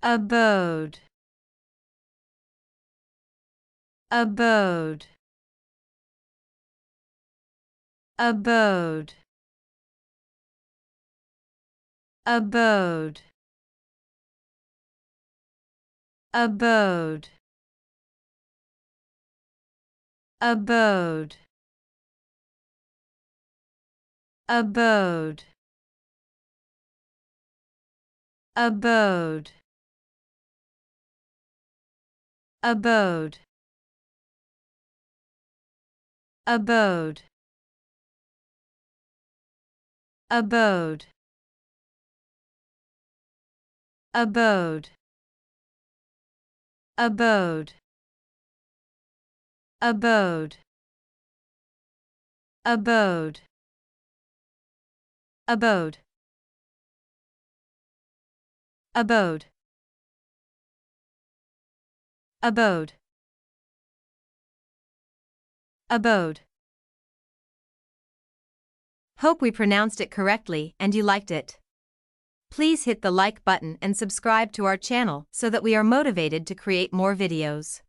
Abode. Abode. Abode. Abode. Abode. Abode. Abode. Abode. Abode. Abode. Abode. Abode. Abode. Abode. Abode. Abode. Abode. Abode. Abode. Hope we pronounced it correctly and you liked it. Please hit the like button and subscribe to our channel so that we are motivated to create more videos.